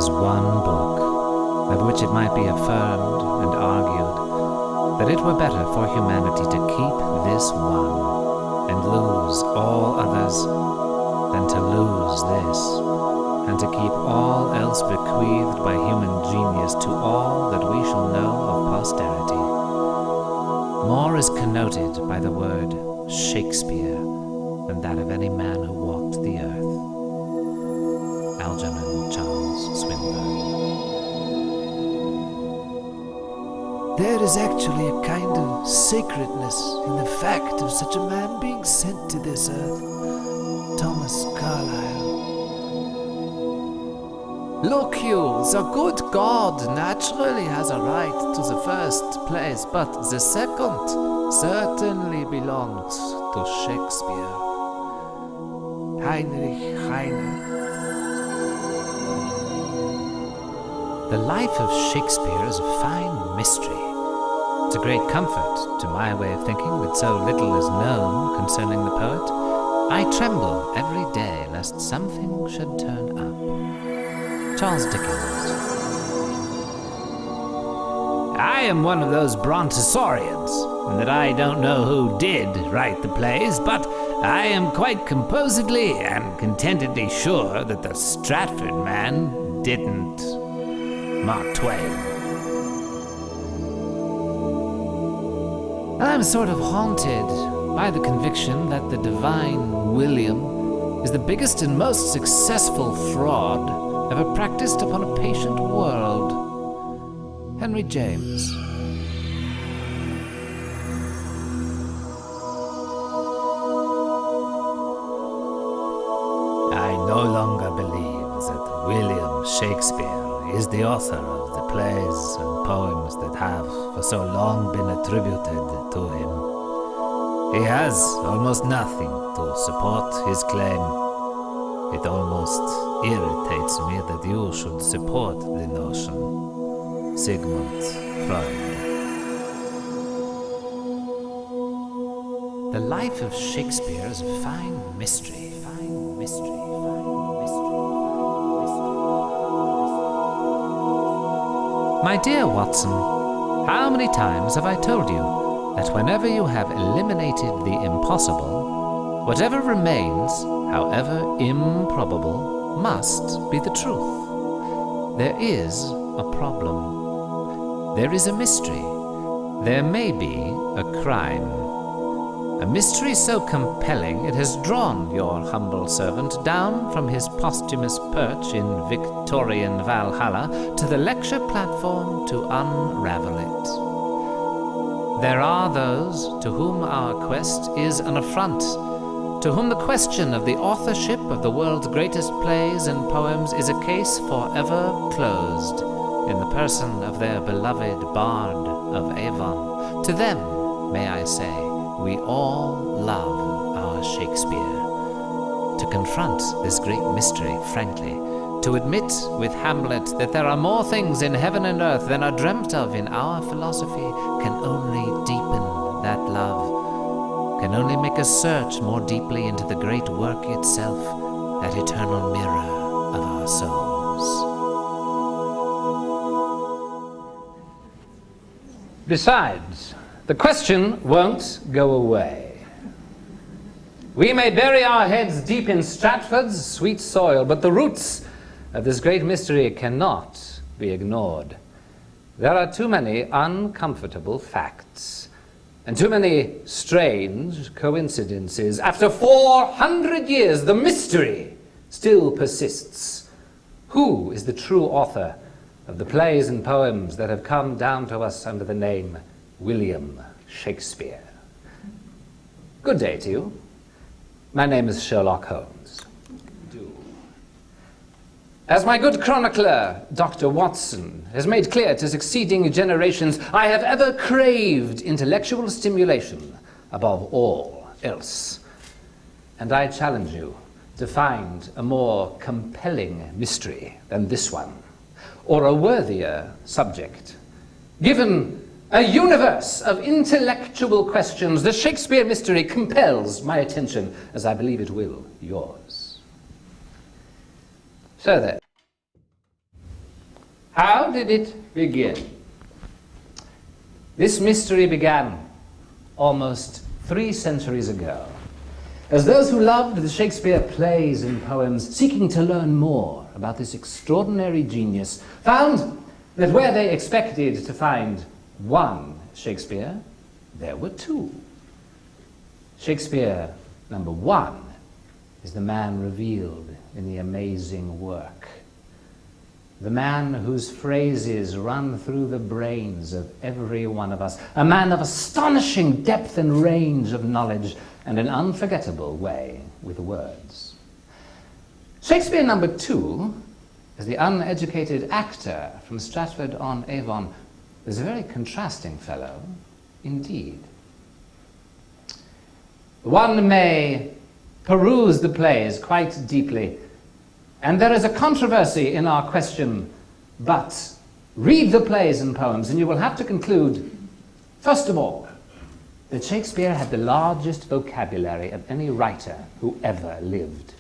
is one book, of which it might be affirmed and argued that it were better for humanity to keep this one and lose all others than to lose this, and to keep all else bequeathed by human genius to all that we shall know of posterity. More is connoted by the word Shakespeare than that of any man who walked the earth. Algernon Charles Swinburne. There is actually a kind of sacredness in the fact of such a man being sent to this earth. Thomas Carlyle. Look you, the good God naturally has a right to the first place, but the second certainly belongs to Shakespeare. Heinrich Heine. The life of Shakespeare is a fine mystery. It's a great comfort, to my way of thinking, that so little is known concerning the poet. I tremble every day lest something should turn up. Charles Dickens. I am one of those Brontosaurians, in that I don't know who did write the plays, but I am quite composedly and contentedly sure that the Stratford man didn't. Mark Twain. I'm sort of haunted by the conviction that the divine William is the biggest and most successful fraud ever practiced upon a patient world. Henry James. I no longer believe that William Shakespeare is the author of the plays and poems that have for so long been attributed to him. He has almost nothing to support his claim. It almost irritates me that you should support the notion. Sigmund Freud. The life of Shakespeare is a fine mystery, fine mystery, fine mystery. My dear Watson, how many times have I told you that whenever you have eliminated the impossible, whatever remains, however improbable, must be the truth? There is a problem. There is a mystery. There may be a crime. A mystery so compelling it has drawn your humble servant down from his posthumous perch in Victorian Valhalla to the lecture platform to unravel it. There are those to whom our quest is an affront, to whom the question of the authorship of the world's greatest plays and poems is a case forever closed in the person of their beloved Bard of Avon. To them, may I say, we all love our Shakespeare. To confront this great mystery frankly, to admit with Hamlet that there are more things in heaven and earth than are dreamt of in our philosophy can only deepen that love, can only make us search more deeply into the great work itself, that eternal mirror of our souls. Besides, the question won't go away. We may bury our heads deep in Stratford's sweet soil, but the roots of this great mystery cannot be ignored. There are too many uncomfortable facts, and too many strange coincidences. After 400 years, the mystery still persists. Who is the true author of the plays and poems that have come down to us under the name William Shakespeare? Good day to you. My name is Sherlock Holmes. As my good chronicler, Dr. Watson, has made clear to succeeding generations, I have ever craved intellectual stimulation above all else. And I challenge you to find a more compelling mystery than this one, or a worthier subject. Given a universe of intellectual questions, the Shakespeare mystery compels my attention, as I believe it will yours. So then, How did it begin? This mystery began almost 3 centuries ago, as those who loved the Shakespeare plays and poems, seeking to learn more about this extraordinary genius, found that where they expected to find one Shakespeare, there were 2. Shakespeare number 1 is the man revealed in the amazing work. The man whose phrases run through the brains of every one of us. A man of astonishing depth and range of knowledge and an unforgettable way with words. Shakespeare number 2 is the uneducated actor from Stratford-on-Avon. Is a very contrasting fellow indeed. One may peruse the plays quite deeply, and there is a controversy in our question, but read the plays and poems and you will have to conclude, first of all, that Shakespeare had the largest vocabulary of any writer who ever lived.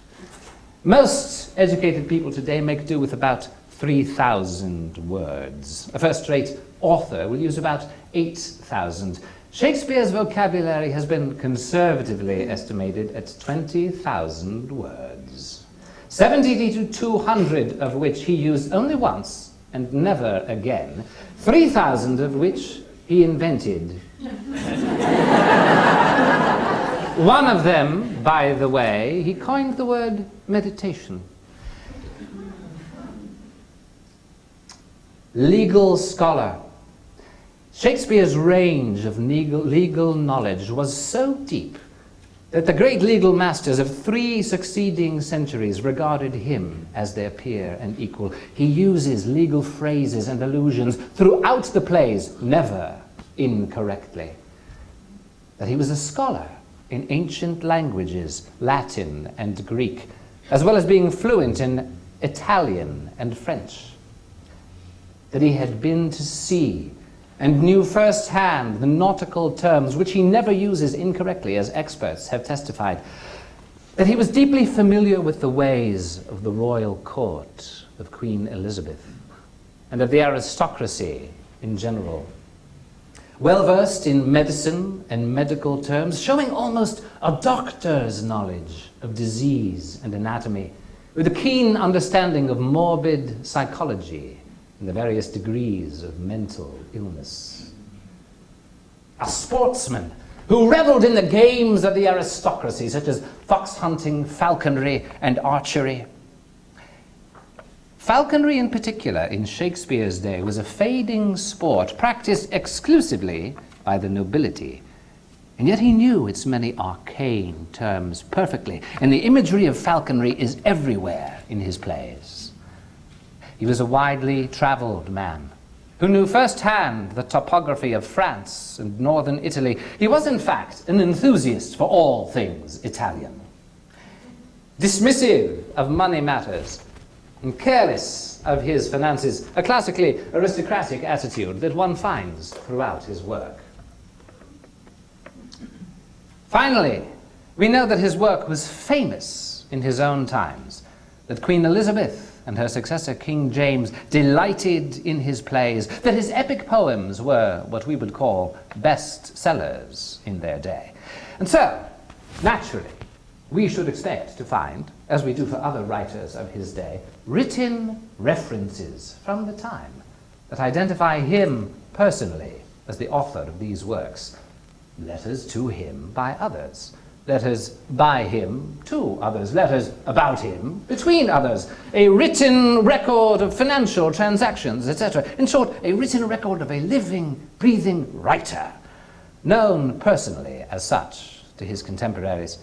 Most educated people today make do with about 3,000 words. A first-rate author will use about 8,000. Shakespeare's vocabulary has been conservatively estimated at 20,000 words, 70 to 200 of which he used only once and never again, 3,000 of which he invented. One of them, by the way, he coined the word meditation. Legal scholar. Shakespeare's range of legal knowledge was so deep that the great legal masters of 3 succeeding centuries regarded him as their peer and equal. He uses legal phrases and allusions throughout the plays, never incorrectly. That he was a scholar in ancient languages, Latin and Greek, as well as being fluent in Italian and French. That he had been to sea and knew firsthand the nautical terms, which he never uses incorrectly, as experts have testified. That he was deeply familiar with the ways of the royal court of Queen Elizabeth and of the aristocracy in general. Well-versed in medicine and medical terms, showing almost a doctor's knowledge of disease and anatomy, with a keen understanding of morbid psychology and the various degrees of mental illness. A sportsman who reveled in the games of the aristocracy, such as fox hunting, falconry, and archery. Falconry in particular, in Shakespeare's day, was a fading sport practiced exclusively by the nobility. And yet he knew its many arcane terms perfectly, and the imagery of falconry is everywhere in his plays. He was a widely traveled man who knew firsthand the topography of France and northern Italy. He was, in fact, an enthusiast for all things Italian. Dismissive of money matters and careless of his finances, a classically aristocratic attitude that one finds throughout his work. Finally, we know that his work was famous in his own times, that Queen Elizabeth and her successor King James delighted in his plays, that his epic poems were what we would call bestsellers in their day. And so, naturally, we should expect to find, as we do for other writers of his day, written references from the time that identify him personally as the author of these works. Letters to him by others, letters by him to others, letters about him between others, a written record of financial transactions, etc. In short, a written record of a living, breathing writer, known personally as such to his contemporaries.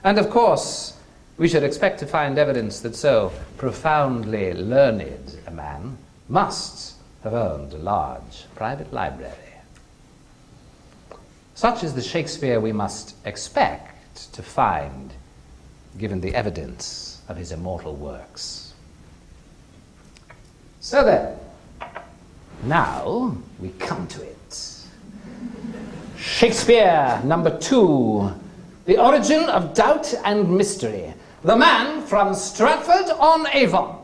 And of course, we should expect to find evidence that so profoundly learned a man must have owned a large private library. Such is the Shakespeare we must expect to find, given the evidence of his immortal works. So then, now we come to it. Shakespeare, number 2, The Origin of Doubt and Mystery, the man from Stratford-on-Avon.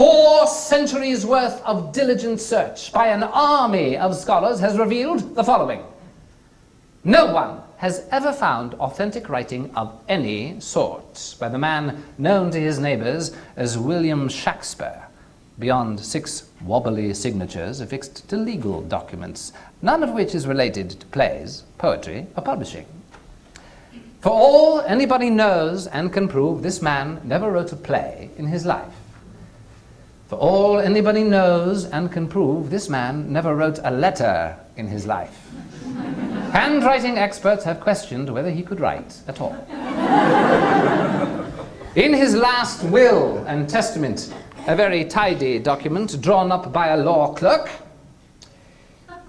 4 centuries worth of diligent search by an army of scholars has revealed the following. No one has ever found authentic writing of any sort by the man known to his neighbors as William Shakespeare, beyond 6 wobbly signatures affixed to legal documents, none of which is related to plays, poetry, or publishing. For all anybody knows and can prove, this man never wrote a play in his life. For all anybody knows and can prove, this man never wrote a letter in his life. Handwriting experts have questioned whether he could write at all. In his last will and testament, a very tidy document drawn up by a law clerk,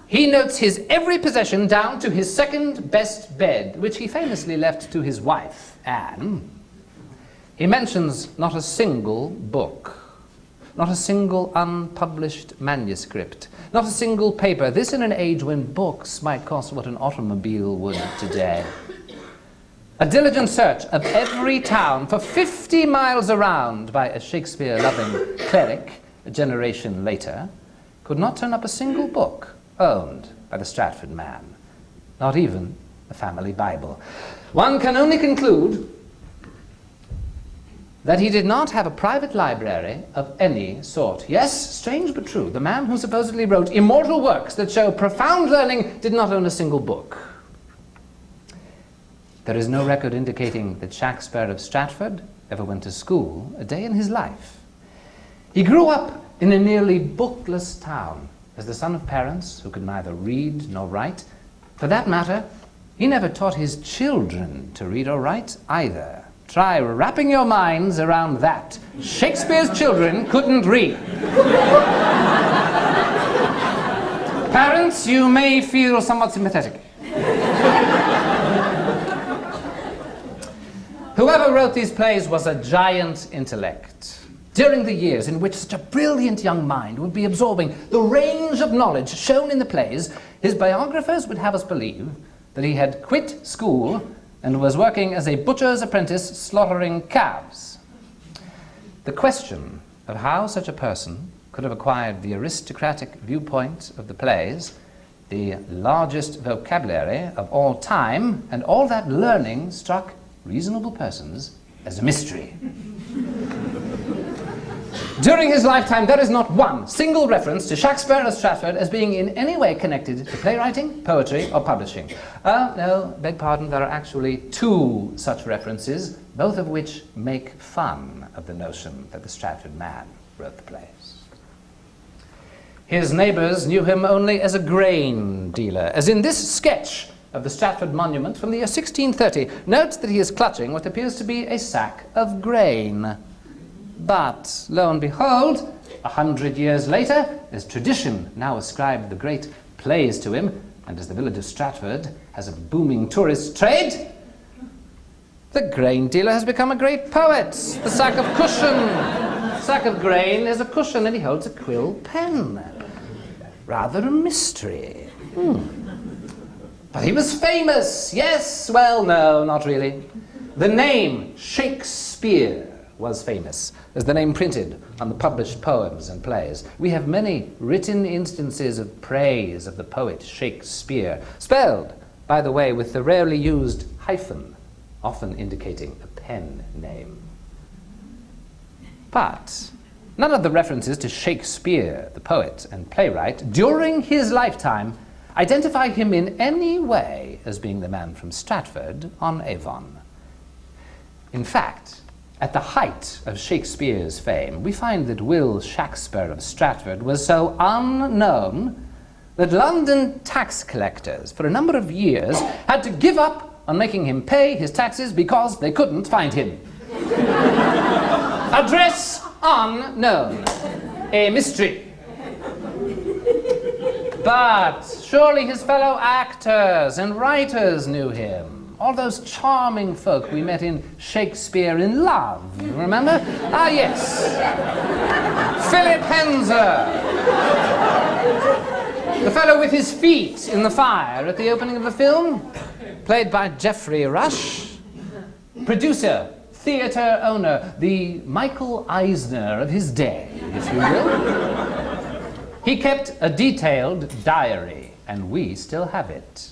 he notes his every possession down to his second best bed, which he famously left to his wife, Anne. He mentions not a single book, not a single unpublished manuscript, not a single paper. This in an age when books might cost what an automobile would today. A diligent search of every town for 50 miles around by a Shakespeare-loving cleric a generation later could not turn up a single book owned by the Stratford man, not even the family Bible. One can only conclude that he did not have a private library of any sort. Yes, strange but true, the man who supposedly wrote immortal works that show profound learning did not own a single book. There is no record indicating that Shakespeare of Stratford ever went to school a day in his life. He grew up in a nearly bookless town as the son of parents who could neither read nor write. For that matter, he never taught his children to read or write either. Try wrapping your minds around that. Shakespeare's children couldn't read. Parents, you may feel somewhat sympathetic. Whoever wrote these plays was a giant intellect. During the years in which such a brilliant young mind would be absorbing the range of knowledge shown in the plays, his biographers would have us believe that he had quit school and was working as a butcher's apprentice slaughtering calves. The question of how such a person could have acquired the aristocratic viewpoint of the plays, the largest vocabulary of all time, and all that learning struck reasonable persons as a mystery. During his lifetime, there is not one single reference to Shakespeare of Stratford as being in any way connected to playwriting, poetry, or publishing. No, beg pardon, there are actually 2 such references, both of which make fun of the notion that the Stratford man wrote the plays. His neighbors knew him only as a grain dealer, as in this sketch of the Stratford monument from the year 1630. Note that he is clutching what appears to be a sack of grain. But, lo and behold, 100 years later, as tradition now ascribed the great plays to him, and as the village of Stratford has a booming tourist trade, the grain dealer has become a great poet. The sack of grain is a cushion, and he holds a quill pen. Rather a mystery. But he was famous, yes, well, no, not really. The name Shakespeare was famous, as the name printed on the published poems and plays. We have many written instances of praise of the poet Shakespeare, spelled, by the way, with the rarely used hyphen, often indicating a pen name. But none of the references to Shakespeare, the poet and playwright, during his lifetime identify him in any way as being the man from Stratford-on-Avon. In fact, at the height of Shakespeare's fame, we find that Will Shakespeare of Stratford was so unknown that London tax collectors for a number of years had to give up on making him pay his taxes because they couldn't find him. Address unknown. A mystery. But surely his fellow actors and writers knew him. All those charming folk we met in Shakespeare in Love, remember? Ah, yes. Philip Henzer. The fellow with his feet in the fire at the opening of the film, played by Geoffrey Rush. Producer theatre owner, the Michael Eisner of his day, if you will. He kept a detailed diary, and we still have it.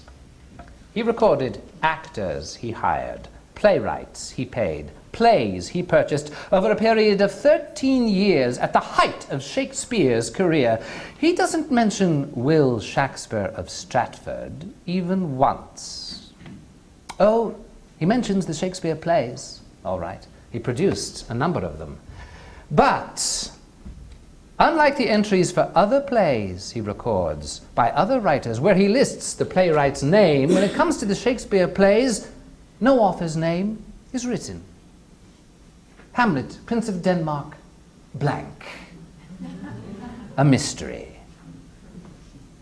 He recorded actors he hired, playwrights he paid, plays he purchased over a period of 13 years at the height of Shakespeare's career. He doesn't mention Will Shakespeare of Stratford even once. Oh, he mentions the Shakespeare plays, all right. He produced a number of them. But unlike the entries for other plays he records by other writers where he lists the playwright's name, when it comes to the Shakespeare plays, no author's name is written. Hamlet, Prince of Denmark, blank. A mystery.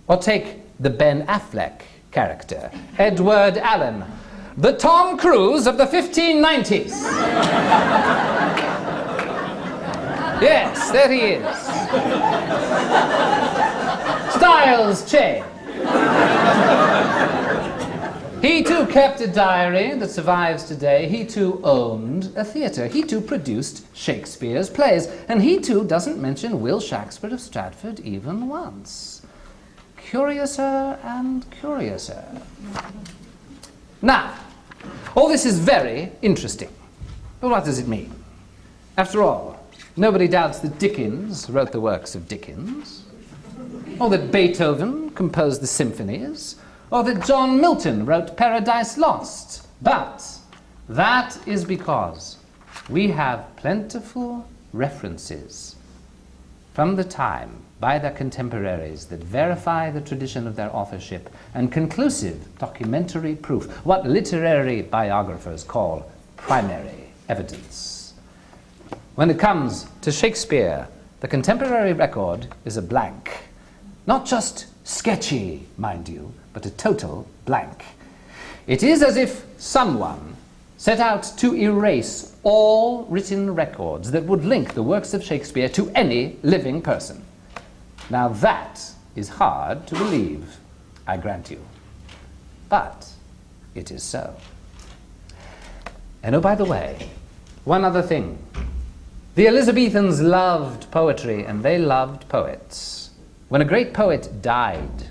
Or take the Ben Affleck character, Edward Allen, the Tom Cruise of the 1590s. Yes, there he is. Styles change. He too kept a diary that survives today. He too owned a theatre. He too produced Shakespeare's plays. And he too doesn't mention Will Shakespeare of Stratford even once. Curiouser and curiouser. Now, all this is very interesting. But what does it mean? After all, nobody doubts that Dickens wrote the works of Dickens, or that Beethoven composed the symphonies, or that John Milton wrote Paradise Lost. But that is because we have plentiful references from the time by their contemporaries that verify the tradition of their authorship and conclusive documentary proof, what literary biographers call primary evidence. When it comes to Shakespeare, the contemporary record is a blank. Not just sketchy, mind you, but a total blank. It is as if someone set out to erase all written records that would link the works of Shakespeare to any living person. Now that is hard to believe, I grant you. But it is so. And oh, by the way, one other thing. The Elizabethans loved poetry and they loved poets. When a great poet died,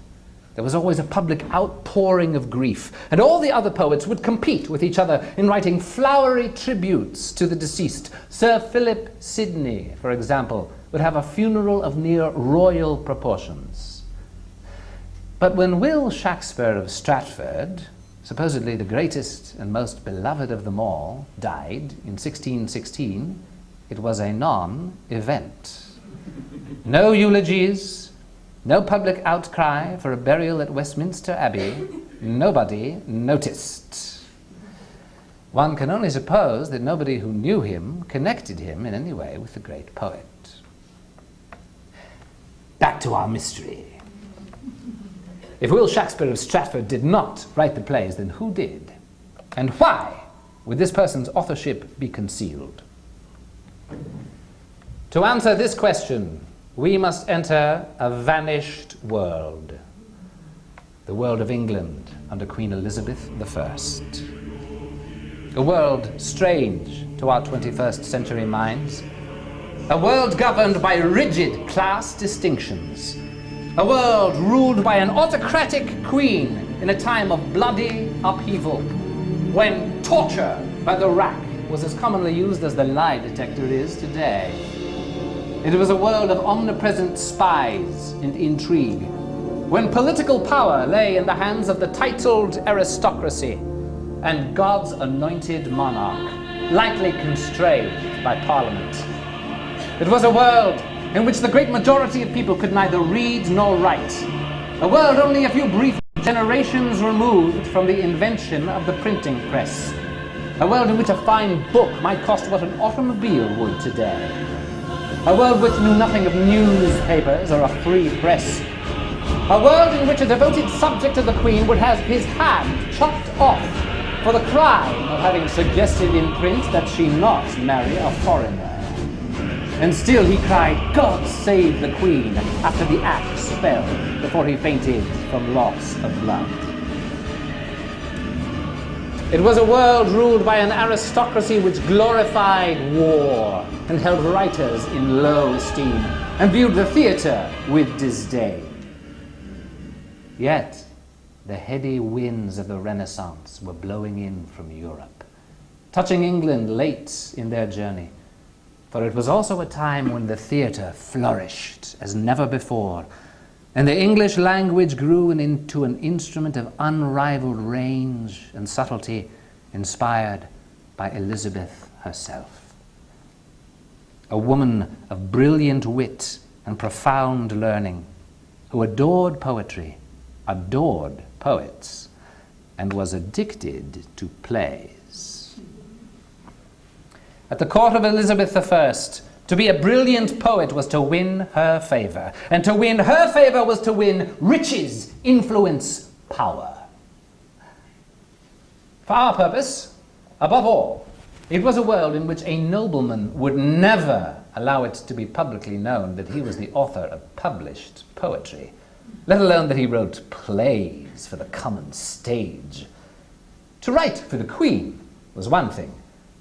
there was always a public outpouring of grief, and all the other poets would compete with each other in writing flowery tributes to the deceased. Sir Philip Sidney, for example, would have a funeral of near royal proportions. But when Will Shakespeare of Stratford, supposedly the greatest and most beloved of them all, died in 1616, it was a non-event. No eulogies, no public outcry for a burial at Westminster Abbey. Nobody noticed. One can only suppose that nobody who knew him connected him in any way with the great poet. Back to our mystery. If Will Shakespeare of Stratford did not write the plays, then who did? And why would this person's authorship be concealed? To answer this question, we must enter a vanished world. The world of England under Queen Elizabeth I. A world strange to our 21st century minds. A world governed by rigid class distinctions. A world ruled by an autocratic queen in a time of bloody upheaval, when torture by the rack was as commonly used as the lie detector is today. It was a world of omnipresent spies and intrigue, when political power lay in the hands of the titled aristocracy and God's anointed monarch, lightly constrained by Parliament. It was a world in which the great majority of people could neither read nor write. A world only a few brief generations removed from the invention of the printing press. A world in which a fine book might cost what an automobile would today. A world which knew nothing of newspapers or a free press. A world in which a devoted subject of the Queen would have his hand chopped off for the crime of having suggested in print that she not marry a foreigner. And still he cried, "God save the Queen," after the axe fell before he fainted from loss of blood. It was a world ruled by an aristocracy which glorified war and held writers in low esteem and viewed the theatre with disdain. Yet, the heady winds of the Renaissance were blowing in from Europe, touching England late in their journey, for it was also a time when the theatre flourished as never before, and the English language grew into an instrument of unrivaled range and subtlety, inspired by Elizabeth herself. A woman of brilliant wit and profound learning, who adored poetry, adored poets, and was addicted to plays. At the court of Elizabeth I, to be a brilliant poet was to win her favor, and to win her favor was to win riches, influence, power. For our purpose, above all, it was a world in which a nobleman would never allow it to be publicly known that he was the author of published poetry, let alone that he wrote plays for the common stage. To write for the Queen was one thing,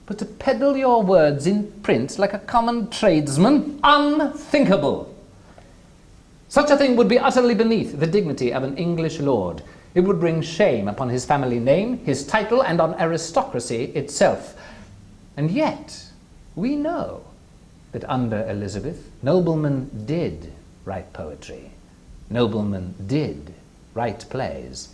but to peddle your words in print like a common tradesman, unthinkable. Such a thing would be utterly beneath the dignity of an English lord. It would bring shame upon his family name, his title, and on aristocracy itself. And yet, we know that under Elizabeth, noblemen did write poetry. Noblemen did write plays.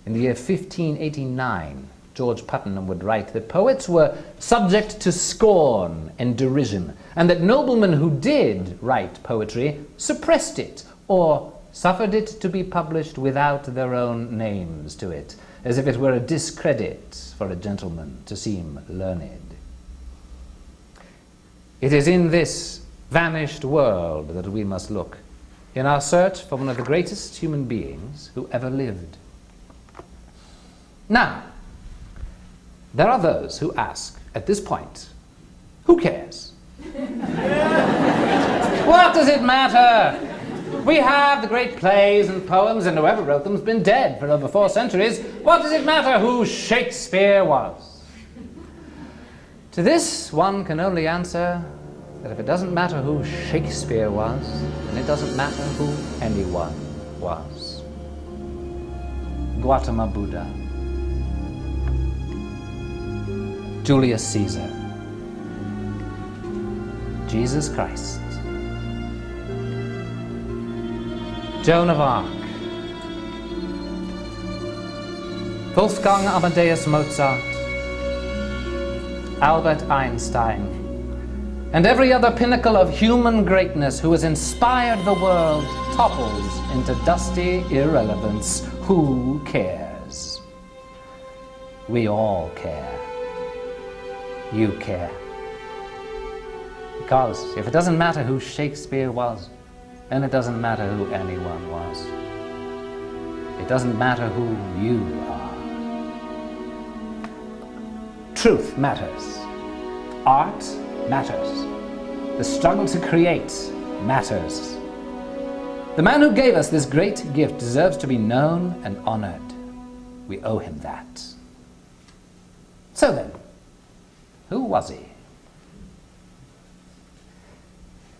In the year 1589, George Puttenham would write that poets were subject to scorn and derision, and that noblemen who did write poetry suppressed it or suffered it to be published without their own names to it, as if it were a discredit for a gentleman to seem learned. It is in this vanished world that we must look, in our search for one of the greatest human beings who ever lived. Now, there are those who ask, at this point, who cares? What does it matter? We have the great plays and poems, and whoever wrote them has been dead for over 4 centuries. What does it matter who Shakespeare was? To this, one can only answer that if it doesn't matter who Shakespeare was, then it doesn't matter who anyone was. Gautama Buddha, Julius Caesar, Jesus Christ, Joan of Arc, Wolfgang Amadeus Mozart, Albert Einstein, and every other pinnacle of human greatness who has inspired the world topples into dusty irrelevance. Who cares? We all care. You care. Because if it doesn't matter who Shakespeare was, then it doesn't matter who anyone was. It doesn't matter who you are. Truth matters. Art matters. The struggle to create matters. The man who gave us this great gift deserves to be known and honored. We owe him that. So then, who was he?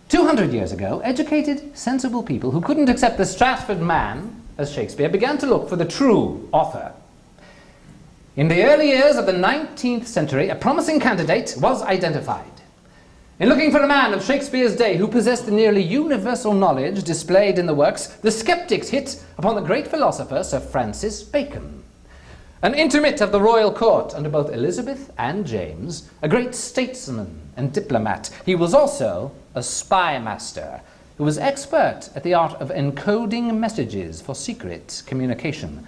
200 years ago, educated, sensible people who couldn't accept the Stratford man as Shakespeare began to look for the true author. In the early years of the 19th century, a promising candidate was identified. In looking for a man of Shakespeare's day who possessed the nearly universal knowledge displayed in the works, the skeptics hit upon the great philosopher Sir Francis Bacon. An intimate of the royal court under both Elizabeth and James, a great statesman and diplomat, he was also a spy master who was expert at the art of encoding messages for secret communication.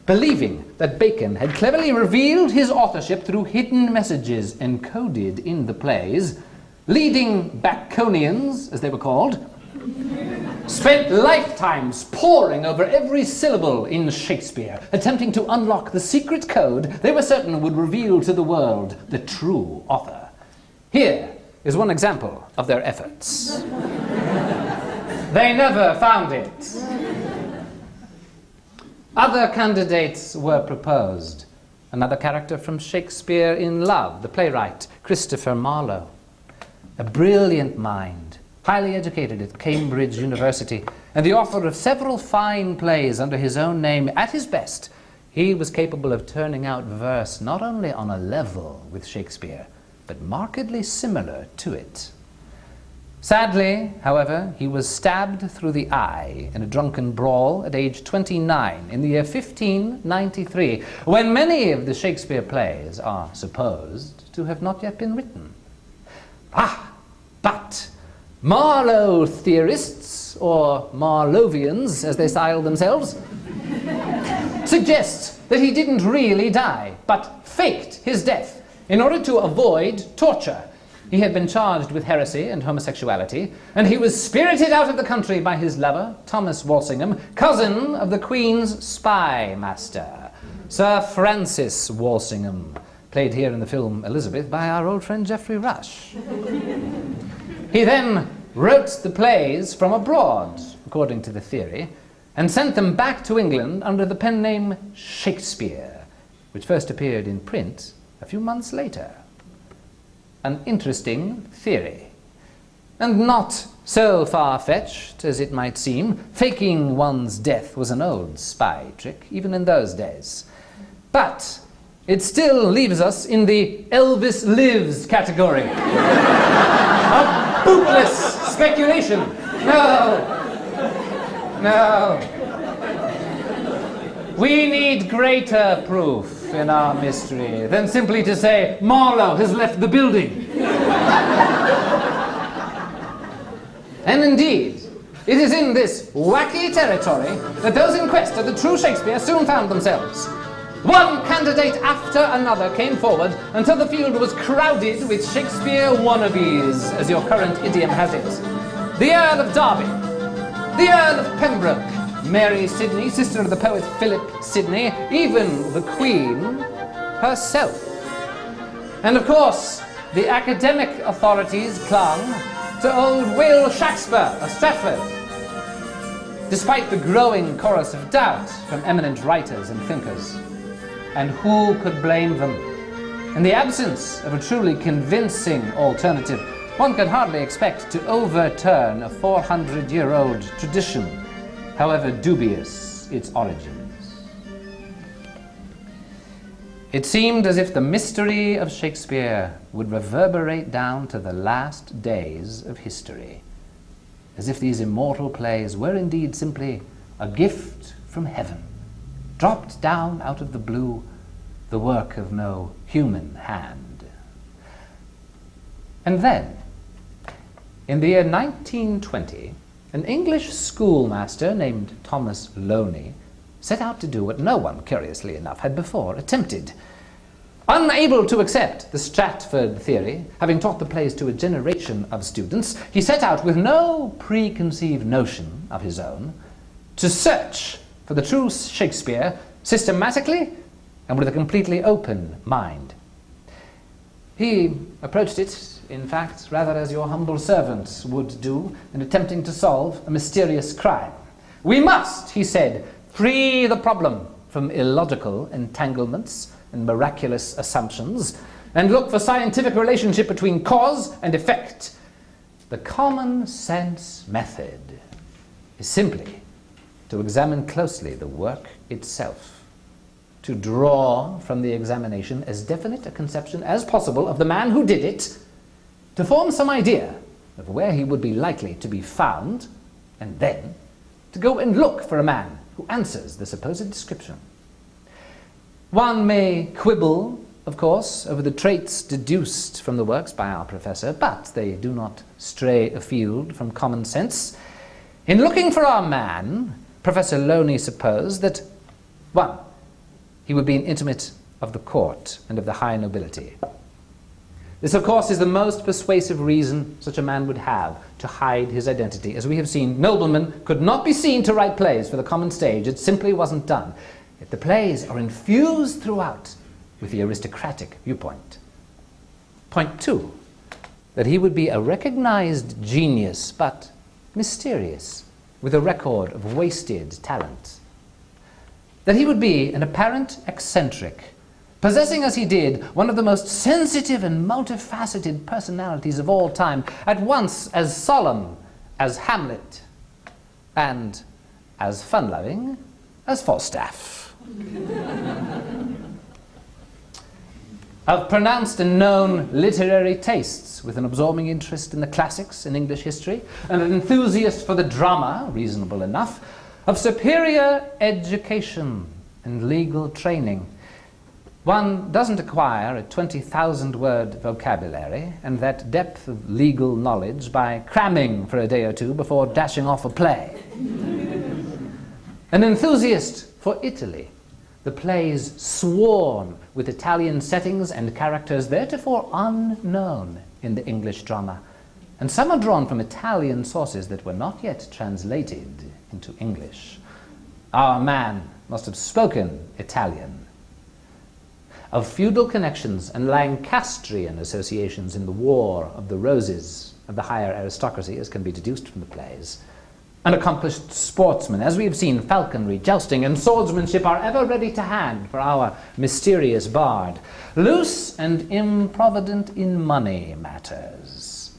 Believing that Bacon had cleverly revealed his authorship through hidden messages encoded in the plays, leading Baconians, as they were called, spent lifetimes poring over every syllable in Shakespeare, attempting to unlock the secret code they were certain would reveal to the world the true author. Here is one example of their efforts. They never found it. Other candidates were proposed, another character from Shakespeare in Love, the playwright Christopher Marlowe. A brilliant mind, highly educated at Cambridge University, and the author of several fine plays under his own name. At his best, he was capable of turning out verse not only on a level with Shakespeare, but markedly similar to it. Sadly, however, he was stabbed through the eye in a drunken brawl at age 29 in the year 1593, when many of the Shakespeare plays are supposed to have not yet been written. But Marlowe theorists, or Marlovians as they style themselves, suggest that he didn't really die, but faked his death in order to avoid torture. He had been charged with heresy and homosexuality, and he was spirited out of the country by his lover, Thomas Walsingham, cousin of the Queen's spy master, Sir Francis Walsingham, played here in the film Elizabeth by our old friend Geoffrey Rush. He then wrote the plays from abroad, according to the theory, and sent them back to England under the pen name Shakespeare, which first appeared in print a few months later. An interesting theory, and not so far-fetched as it might seem. Faking one's death was an old spy trick, even in those days. But it still leaves us in the Elvis lives category of bootless speculation. No. We need greater proof in our mystery than simply to say Marlowe has left the building. And indeed, it is in this wacky territory that those in quest of the true Shakespeare soon found themselves. One candidate after another came forward until the field was crowded with Shakespeare wannabes, as your current idiom has it. The Earl of Derby, the Earl of Pembroke, Mary Sidney, sister of the poet Philip Sidney, even the Queen herself. And of course, the academic authorities clung to old Will Shakespeare of Stratford, despite the growing chorus of doubt from eminent writers and thinkers. And who could blame them? In the absence of a truly convincing alternative, one could hardly expect to overturn a 400-year-old tradition, however dubious its origins. It seemed as if the mystery of Shakespeare would reverberate down to the last days of history, as if these immortal plays were indeed simply a gift from heaven, dropped down out of the blue, the work of no human hand. And then, in the year 1920, an English schoolmaster named Thomas Loney set out to do what no one, curiously enough, had before attempted. Unable to accept the Stratford theory, having taught the plays to a generation of students, he set out with no preconceived notion of his own to search for the true Shakespeare systematically and with a completely open mind. He approached it, in fact, rather as your humble servant would do in attempting to solve a mysterious crime. We must, he said, free the problem from illogical entanglements and miraculous assumptions, and look for scientific relationship between cause and effect. The common sense method is simply to examine closely the work itself, to draw from the examination as definite a conception as possible of the man who did it, to form some idea of where he would be likely to be found, and then to go and look for a man who answers the supposed description. One may quibble, of course, over the traits deduced from the works by our professor, but they do not stray afield from common sense. In looking for our man, Professor Loney supposed that, 1, he would be an intimate of the court and of the high nobility. This, of course, is the most persuasive reason such a man would have to hide his identity. As we have seen, noblemen could not be seen to write plays for the common stage. It simply wasn't done. Yet the plays are infused throughout with the aristocratic viewpoint. Point 2, that he would be a recognized genius, but mysterious, with a record of wasted talent. That he would be an apparent eccentric, Possessing as he did one of the most sensitive and multifaceted personalities of all time, at once as solemn as Hamlet and as fun-loving as Falstaff. Of pronounced and known literary tastes, with an absorbing interest in the classics and English history, and an enthusiast for the drama, reasonable enough, of superior education and legal training. One doesn't acquire a 20,000-word vocabulary and that depth of legal knowledge by cramming for a day or two before dashing off a play. An enthusiast for Italy, the plays swarm with Italian settings and characters theretofore unknown in the English drama, and some are drawn from Italian sources that were not yet translated into English. Our man must have spoken Italian. Of feudal connections and Lancastrian associations in the War of the Roses of the higher aristocracy, as can be deduced from the plays. An accomplished sportsman, as we have seen, falconry, jousting, and swordsmanship are ever ready to hand for our mysterious bard. Loose and improvident in money matters.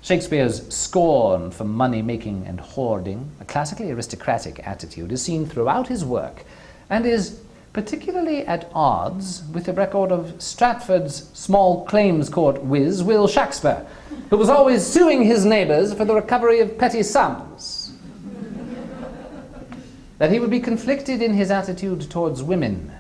Shakespeare's scorn for money-making and hoarding, a classically aristocratic attitude, is seen throughout his work and is particularly at odds with the record of Stratford's small claims court whiz, Will Shakespeare, who was always suing his neighbours for the recovery of petty sums. That he would be conflicted in his attitude towards women.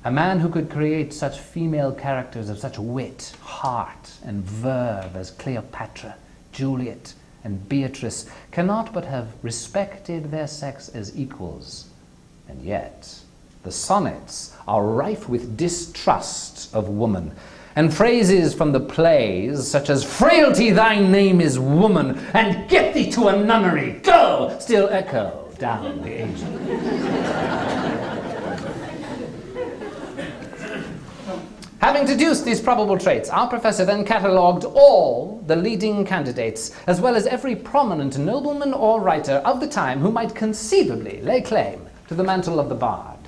A man who could create such female characters of such wit, heart, and verve as Cleopatra, Juliet, and Beatrice cannot but have respected their sex as equals. And yet, the sonnets are rife with distrust of woman, and phrases from the plays, such as "Frailty, thy name is woman," and "Get thee to a nunnery, go!" still echo down the ages. Having deduced these probable traits, our professor then catalogued all the leading candidates, as well as every prominent nobleman or writer of the time who might conceivably lay claim to the mantle of the bard.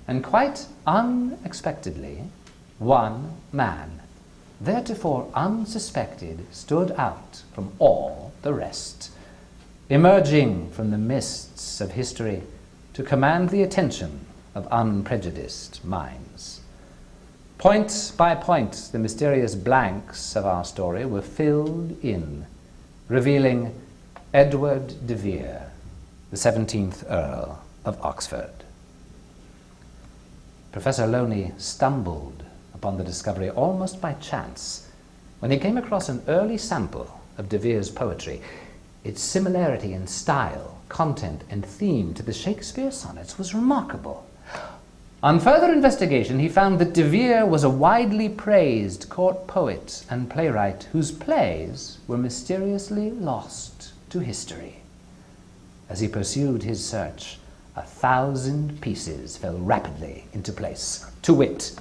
And quite unexpectedly, one man, theretofore unsuspected, stood out from all the rest, emerging from the mists of history to command the attention of unprejudiced minds. Point by point, the mysterious blanks of our story were filled in, revealing Edward de Vere, the 17th Earl of Oxford. Professor Loney stumbled upon the discovery almost by chance when he came across an early sample of de Vere's poetry. Its similarity in style, content, and theme to the Shakespeare sonnets was remarkable. On further investigation, he found that de Vere was a widely praised court poet and playwright whose plays were mysteriously lost to history. As he pursued his search, 1,000 pieces fell rapidly into place, to wit,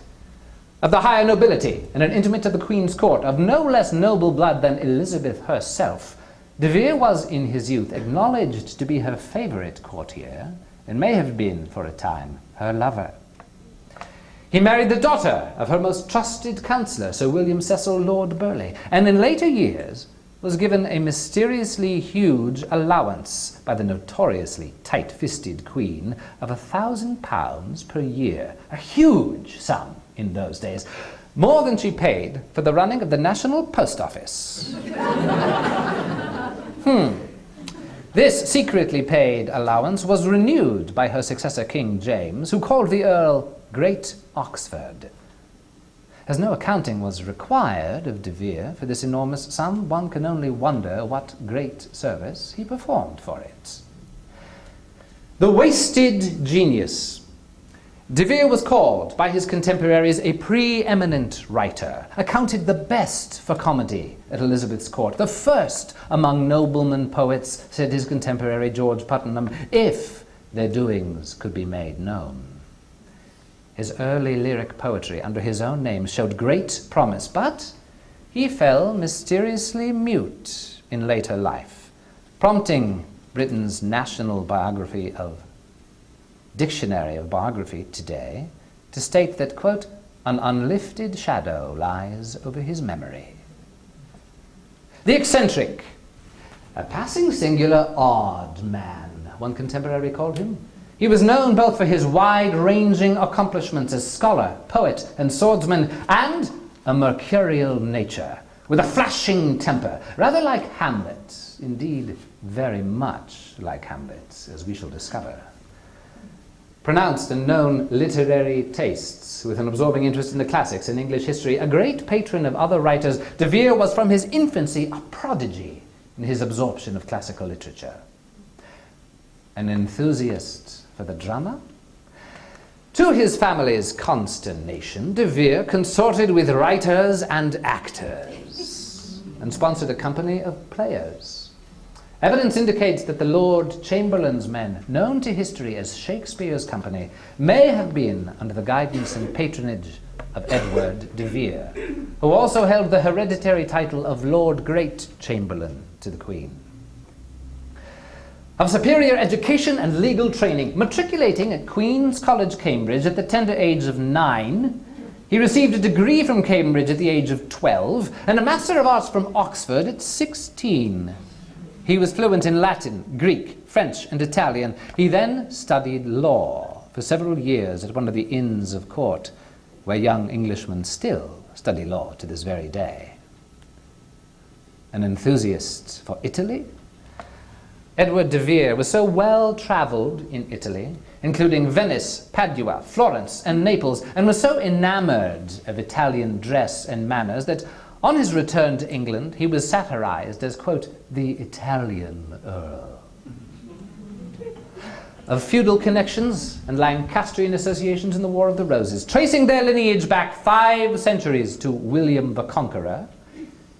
of the higher nobility and an intimate of the Queen's court, of no less noble blood than Elizabeth herself. De Vere was, in his youth, acknowledged to be her favourite courtier, and may have been, for a time, her lover. He married the daughter of her most trusted counsellor, Sir William Cecil Lord Burleigh, and in later years was given a mysteriously huge allowance by the notoriously tight-fisted Queen of £1,000 per year, a huge sum in those days, more than she paid for the running of the National Post Office. This secretly paid allowance was renewed by her successor King James, who called the Earl Great Oxford. As no accounting was required of de Vere for this enormous sum, one can only wonder what great service he performed for it. The wasted genius. De Vere was called by his contemporaries a preeminent writer, accounted the best for comedy at Elizabeth's court, the first among noblemen poets, said his contemporary George Puttenham, if their doings could be made known. His early lyric poetry under his own name showed great promise, but he fell mysteriously mute in later life, prompting Britain's national biography of Dictionary of Biography today to state that, quote, an unlifted shadow lies over his memory. The eccentric, a passing singular odd man, one contemporary called him. He was known both for his wide-ranging accomplishments as scholar, poet, and swordsman, and a mercurial nature, with a flashing temper, rather like Hamlet, indeed very much like Hamlet, as we shall discover. Pronounced and known literary tastes, with an absorbing interest in the classics and English history, a great patron of other writers, De Vere was from his infancy a prodigy in his absorption of classical literature. An enthusiast for the drama? To his family's consternation, De Vere consorted with writers and actors and sponsored a company of players. Evidence indicates that the Lord Chamberlain's men, known to history as Shakespeare's company, may have been under the guidance and patronage of Edward de Vere, who also held the hereditary title of Lord Great Chamberlain to the Queen. Of superior education and legal training, matriculating at Queen's College, Cambridge at the tender age of 9, he received a degree from Cambridge at the age of 12 and a Master of Arts from Oxford at 16. He was fluent in Latin, Greek, French, and Italian. He then studied law for several years at one of the Inns of Court, where young Englishmen still study law to this very day. An enthusiast for Italy, Edward de Vere was so well-traveled in Italy, including Venice, Padua, Florence, and Naples, and was so enamored of Italian dress and manners that on his return to England he was satirized as, quote, the Italian Earl. Of feudal connections and Lancastrian associations in the War of the Roses, tracing their lineage back 5 centuries to William the Conqueror,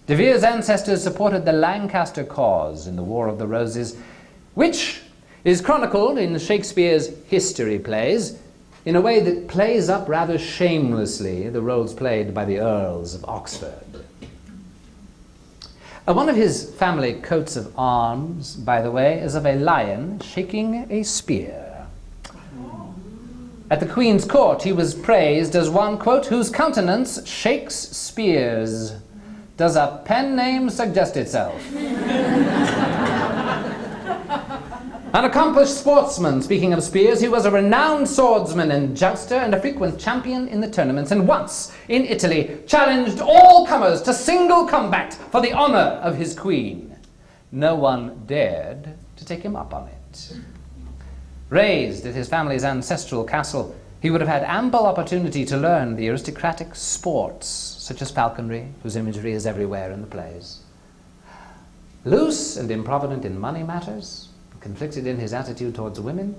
De Vere's ancestors supported the Lancaster cause in the War of the Roses, which is chronicled in Shakespeare's history plays in a way that plays up rather shamelessly the roles played by the Earls of Oxford. One of his family coats of arms, by the way, is of a lion shaking a spear. At the Queen's court he was praised as one, quote, whose countenance shakes spears. Does a pen name suggest itself? An accomplished sportsman, speaking of spears, he was a renowned swordsman and jouster and a frequent champion in the tournaments, and once, in Italy, challenged all comers to single combat for the honor of his queen. No one dared to take him up on it. Raised at his family's ancestral castle, he would have had ample opportunity to learn the aristocratic sports, such as falconry, whose imagery is everywhere in the plays. Loose and improvident in money matters, conflicted in his attitude towards women.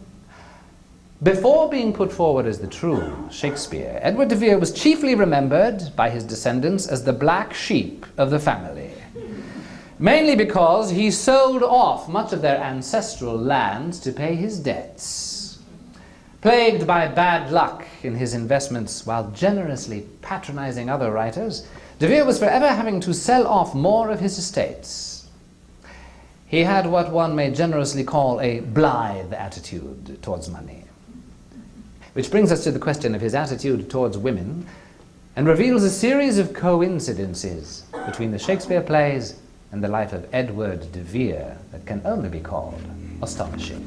Before being put forward as the true Shakespeare, Edward de Vere was chiefly remembered by his descendants as the black sheep of the family, mainly because he sold off much of their ancestral lands to pay his debts. Plagued by bad luck in his investments while generously patronizing other writers, de Vere was forever having to sell off more of his estates. He had what one may generously call a blithe attitude towards money. Which brings us to the question of his attitude towards women and reveals a series of coincidences between the Shakespeare plays and the life of Edward de Vere that can only be called astonishing.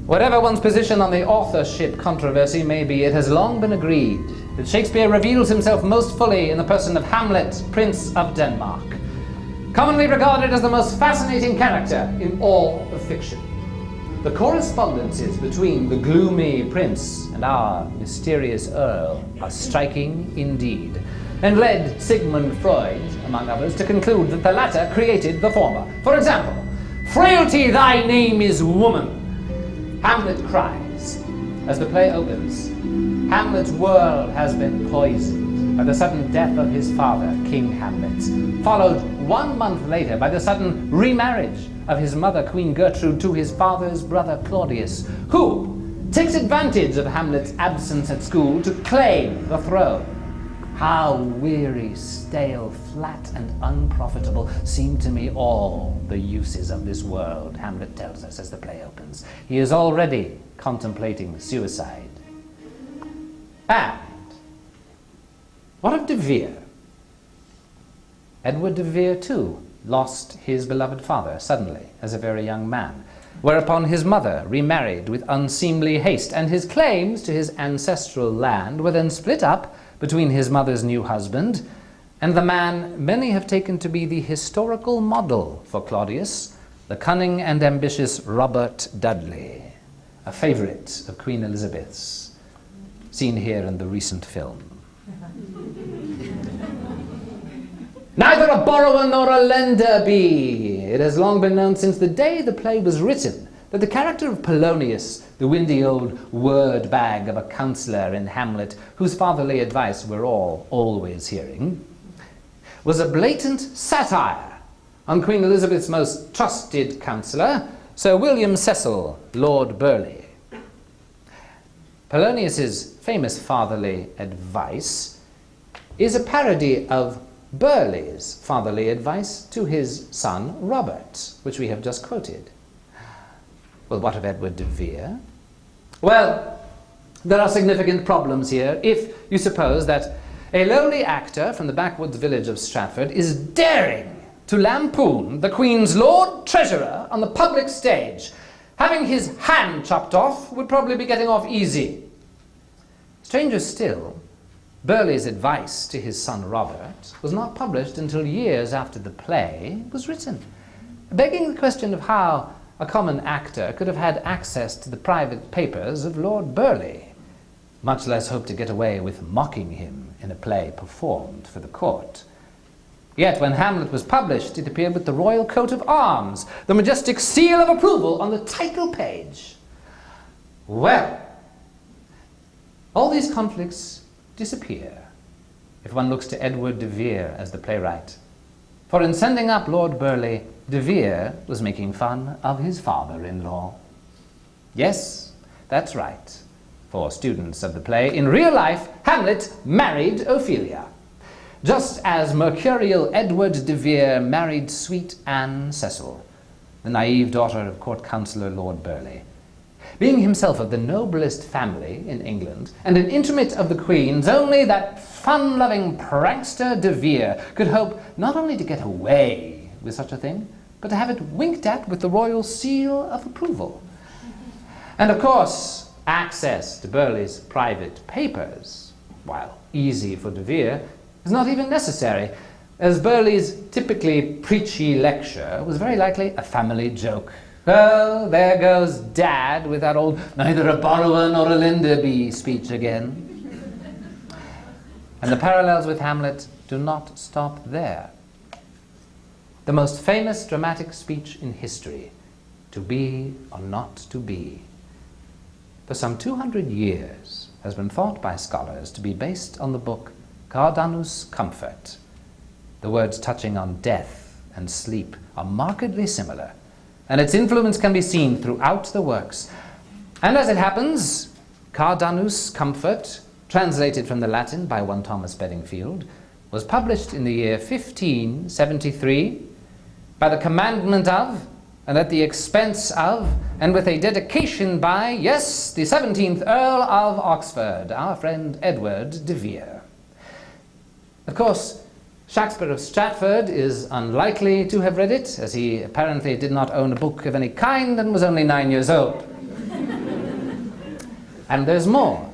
Whatever one's position on the authorship controversy may be, it has long been agreed that Shakespeare reveals himself most fully in the person of Hamlet, Prince of Denmark, commonly regarded as the most fascinating character in all of fiction. The correspondences between the gloomy prince and our mysterious earl are striking indeed, and led Sigmund Freud, among others, to conclude that the latter created the former. For example, "Frailty, thy name is woman," Hamlet cries as the play opens. Hamlet's world has been poisoned by the sudden death of his father, King Hamlet, followed 1 month later by the sudden remarriage of his mother, Queen Gertrude, to his father's brother, Claudius, who takes advantage of Hamlet's absence at school to claim the throne. How weary, stale, flat, and unprofitable seem to me all the uses of this world, Hamlet tells us as the play opens. He is already contemplating suicide. And what of De Vere? Edward de Vere, too, lost his beloved father suddenly as a very young man, whereupon his mother remarried with unseemly haste, and his claims to his ancestral land were then split up between his mother's new husband and the man many have taken to be the historical model for Claudius, the cunning and ambitious Robert Dudley, a favorite of Queen Elizabeth's, seen here in the recent film. Neither a borrower nor a lender be. It has long been known since the day the play was written that the character of Polonius, the windy old word bag of a counsellor in Hamlet, whose fatherly advice we're all always hearing, was a blatant satire on Queen Elizabeth's most trusted counsellor, Sir William Cecil, Lord Burleigh. Polonius's famous fatherly advice is a parody of Burleigh's fatherly advice to his son Robert, which we have just quoted. Well, what of Edward de Vere? Well, there are significant problems here if you suppose that a lowly actor from the backwoods village of Stratford is daring to lampoon the Queen's Lord Treasurer on the public stage. Having his hand chopped off would probably be getting off easy. Stranger still, Burleigh's advice to his son Robert was not published until years after the play was written, begging the question of how a common actor could have had access to the private papers of Lord Burleigh, much less hope to get away with mocking him in a play performed for the court. Yet when Hamlet was published, it appeared with the royal coat of arms, the majestic seal of approval on the title page. Well, all these conflicts disappear if one looks to Edward de Vere as the playwright. For in sending up Lord Burleigh, de Vere was making fun of his father-in-law. Yes, that's right. For students of the play, in real life, Hamlet married Ophelia, just as mercurial Edward de Vere married sweet Anne Cecil, the naive daughter of court councillor Lord Burleigh. Being himself of the noblest family in England, and an intimate of the Queen's, only that fun-loving prankster de Vere could hope not only to get away with such a thing, but to have it winked at with the royal seal of approval. And of course, access to Burleigh's private papers, while easy for de Vere, is not even necessary, as Burleigh's typically preachy lecture was very likely a family joke. Well, there goes Dad with that old neither a borrower nor a lender be speech again. And the parallels with Hamlet do not stop there. The most famous dramatic speech in history, to be or not to be, for some 200 years has been thought by scholars to be based on the book Cardanus' Comfort. The words touching on death and sleep are markedly similar, and its influence can be seen throughout the works. And as it happens, Cardanus' Comfort, translated from the Latin by one Thomas Bedingfield, was published in the year 1573 by the commandment of, and at the expense of, and with a dedication by, yes, the 17th Earl of Oxford, our friend Edward de Vere. Of course, Shakespeare of Stratford is unlikely to have read it, as he apparently did not own a book of any kind and was only 9 years old. And there's more.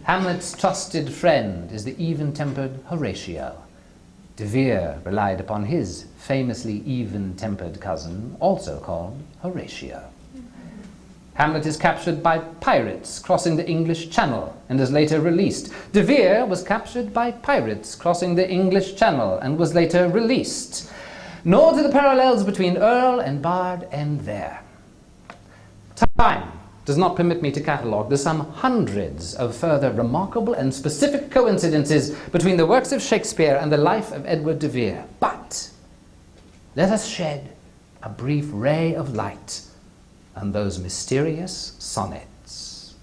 Hamlet's trusted friend is the even-tempered Horatio. De Vere relied upon his famously even-tempered cousin, also called Horatio. Hamlet is captured by pirates crossing the English Channel and is later released. De Vere was captured by pirates crossing the English Channel and was later released. Nor do the parallels between Earl and Bard end there. Time does not permit me to catalogue the some hundreds of further remarkable and specific coincidences between the works of Shakespeare and the life of Edward de Vere. But let us shed a brief ray of light on those mysterious sonnets.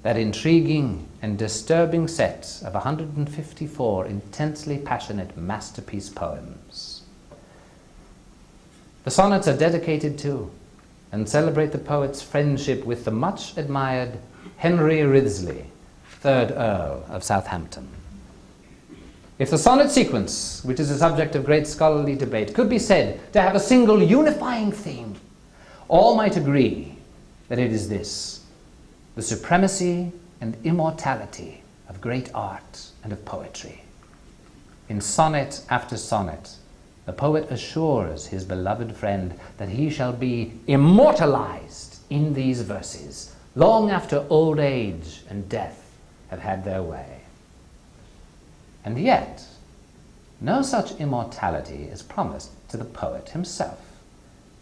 that intriguing and disturbing set of 154 intensely passionate masterpiece poems. The sonnets are dedicated to and celebrate the poet's friendship with the much admired Henry Wriothesley, 3rd Earl of Southampton. If the sonnet sequence, which is a subject of great scholarly debate, could be said to have a single unifying theme, all might agree that it is this: the supremacy and immortality of great art and of poetry. In sonnet after sonnet, the poet assures his beloved friend that he shall be immortalized in these verses, long after old age and death have had their way. And yet, no such immortality is promised to the poet himself.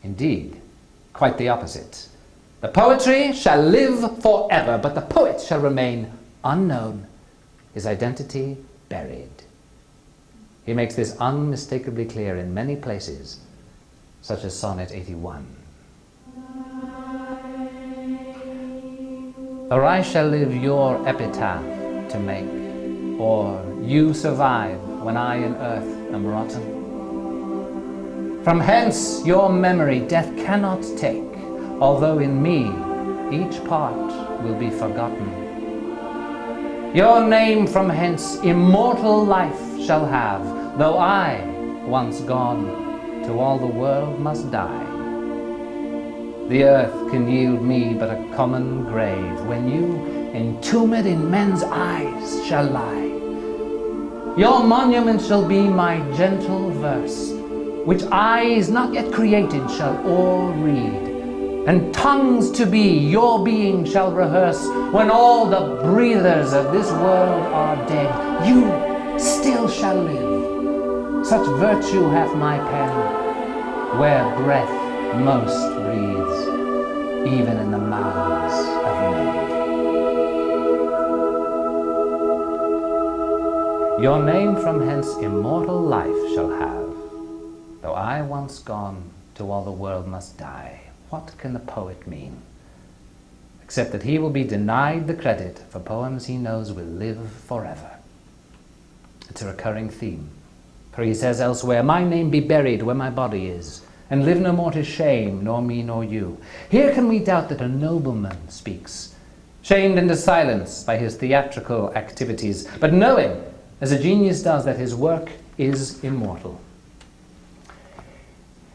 Indeed, quite the opposite. The poetry shall live forever, but the poet shall remain unknown, his identity buried. He makes this unmistakably clear in many places, such as Sonnet 81. Or I shall live your epitaph to make, or you survive when I in earth am rotten. From hence your memory death cannot take, although in me each part will be forgotten. Your name from hence immortal life shall have, though I, once gone, to all the world must die. The earth can yield me but a common grave, when you, entombed in men's eyes, shall lie. Your monument shall be my gentle verse, which eyes not yet created shall all read, and tongues to be your being shall rehearse. When all the breathers of this world are dead, you still shall live. Such virtue hath my pen, where breath most breathes, even in the mouths of men. Your name from hence immortal life shall have, though I once gone, to all the world must die. What can the poet mean? Except that he will be denied the credit for poems he knows will live forever. It's a recurring theme, for he says elsewhere, my name be buried where my body is, and live no more to shame, nor me nor you. Here can we doubt that a nobleman speaks, shamed into silence by his theatrical activities, but knowing, as a genius does, that his work is immortal.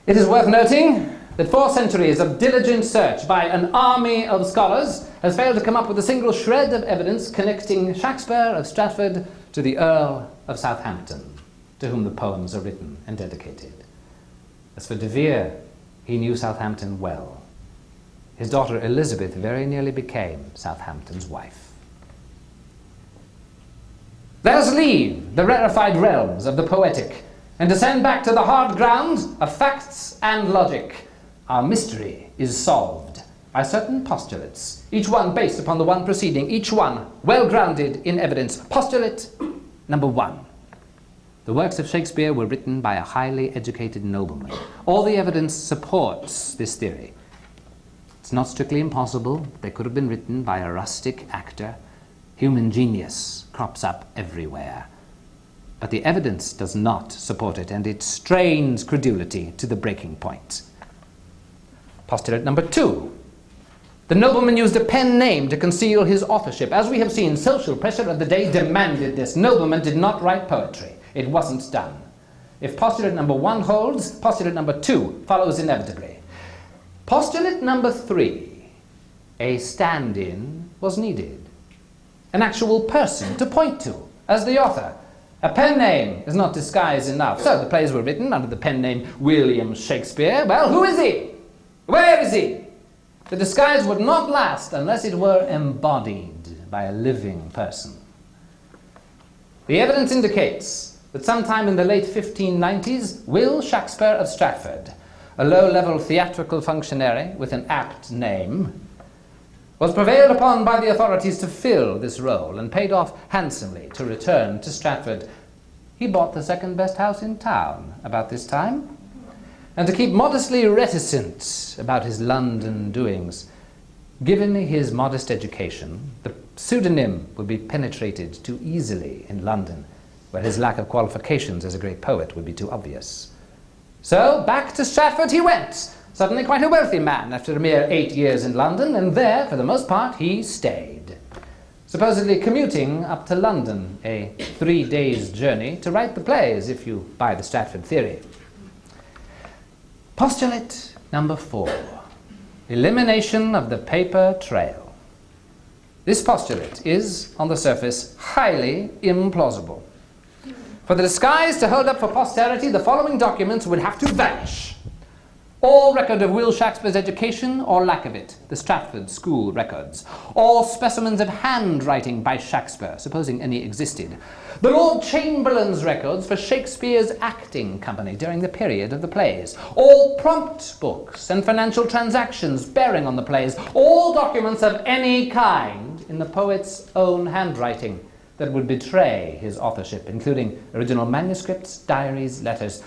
It is worth noting that 4 centuries of diligent search by an army of scholars has failed to come up with a single shred of evidence connecting Shakespeare of Stratford to the Earl of Southampton, to whom the poems are written and dedicated. As for De Vere, he knew Southampton well. His daughter Elizabeth very nearly became Southampton's wife. Let us leave the rarefied realms of the poetic and descend back to the hard ground of facts and logic. Our mystery is solved by certain postulates, each one based upon the one preceding, each one well-grounded in evidence. Postulate number 1. The works of Shakespeare were written by a highly educated nobleman. All the evidence supports this theory. It's not strictly impossible. They could have been written by a rustic actor. Human genius crops up everywhere. But the evidence does not support it, and it strains credulity to the breaking point. Postulate number 2. The nobleman used a pen name to conceal his authorship. As we have seen, social pressure of the day demanded this. Nobleman did not write poetry. It wasn't done. If postulate number 1 holds, postulate number 2 follows inevitably. Postulate number 3. A stand-in was needed. An actual person to point to as the author. A pen name is not disguise enough. So the plays were written under the pen name William Shakespeare. Well, who is he? Where is he? The disguise would not last unless it were embodied by a living person. The evidence indicates that sometime in the late 1590s, Will Shakespeare of Stratford, a low-level theatrical functionary with an apt name, was prevailed upon by the authorities to fill this role and paid off handsomely to return to Stratford. He bought the second-best house in town about this time, and to keep modestly reticent about his London doings, Given his modest education, the pseudonym would be penetrated too easily in London, where his lack of qualifications as a great poet would be too obvious. So back to Stratford he went, suddenly quite a wealthy man after a mere 8 years in London, and there, for the most part, he stayed, supposedly commuting up to London, a 3 days' journey, to write the plays, if you buy the Stratford theory. Postulate number 4. Elimination of the paper trail. This postulate is, on the surface, highly implausible. For the disguise to hold up for posterity, the following documents would have to vanish. All record of Will Shakespeare's education or lack of it, the Stratford School records. All specimens of handwriting by Shakespeare, supposing any existed. The Lord Chamberlain's records for Shakespeare's acting company during the period of the plays. All prompt books and financial transactions bearing on the plays. All documents of any kind in the poet's own handwriting that would betray his authorship, including original manuscripts, diaries, letters.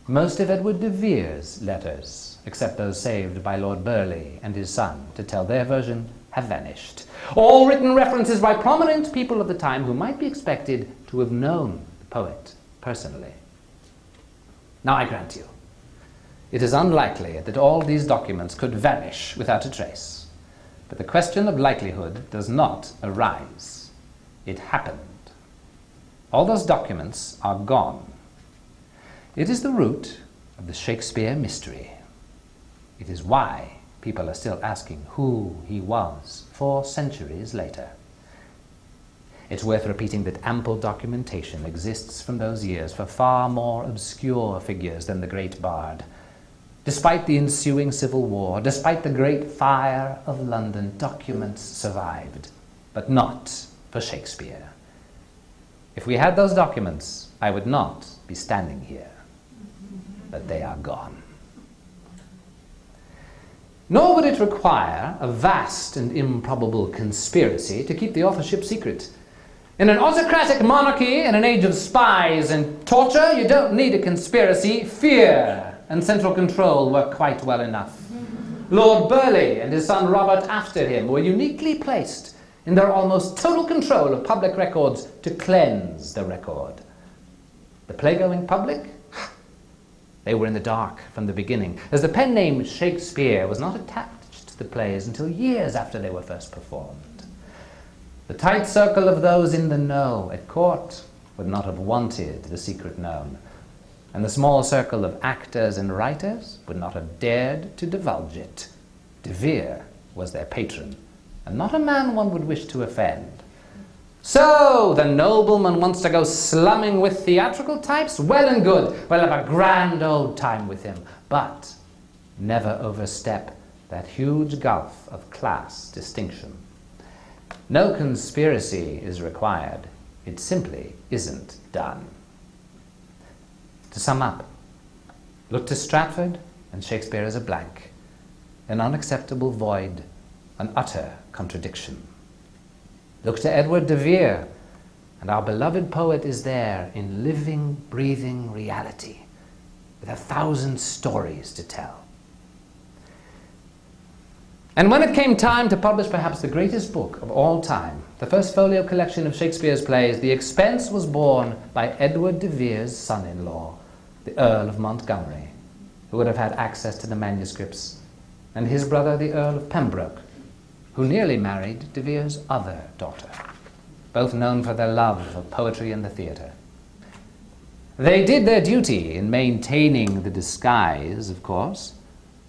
Most of Edward de Vere's letters, except those saved by Lord Burleigh and his son to tell their version, have vanished. All written references by prominent people of the time who might be expected to have known the poet personally. Now I grant you, it is unlikely that all these documents could vanish without a trace. But the question of likelihood does not arise. It happened. All those documents are gone. It is the root of the Shakespeare mystery. It is why people are still asking who he was 4 centuries later. It's worth repeating that ample documentation exists from those years for far more obscure figures than the great bard. Despite the ensuing civil war, despite the great fire of London, documents survived, but not for Shakespeare. If we had those documents, I would not be standing here. But they are gone. Nor would it require a vast and improbable conspiracy to keep the authorship secret. In an autocratic monarchy, in an age of spies and torture, you don't need a conspiracy. Fear and central control work quite well enough. Lord Burleigh and his son Robert after him were uniquely placed in their almost total control of public records to cleanse the record. The playgoing public? They were in the dark from the beginning, as the pen name Shakespeare was not attached to the plays until years after they were first performed. The tight circle of those in the know at court would not have wanted the secret known, and the small circle of actors and writers would not have dared to divulge it. De Vere was their patron, and not a man one would wish to offend. So, the nobleman wants to go slumming with theatrical types? Well and good. We'll have a grand old time with him. But never overstep that huge gulf of class distinction. No conspiracy is required. It simply isn't done. To sum up, look to Stratford and Shakespeare as a blank, an unacceptable void, an utter contradiction. Look to Edward de Vere, and our beloved poet is there in living, breathing reality, with 1,000 stories to tell. And when it came time to publish perhaps the greatest book of all time, the first folio collection of Shakespeare's plays, the expense was borne by Edward de Vere's son-in-law, the Earl of Montgomery, who would have had access to the manuscripts, and his brother, the Earl of Pembroke, who nearly married de Vere's other daughter, both known for their love of poetry and the theatre. They did their duty in maintaining the disguise, of course,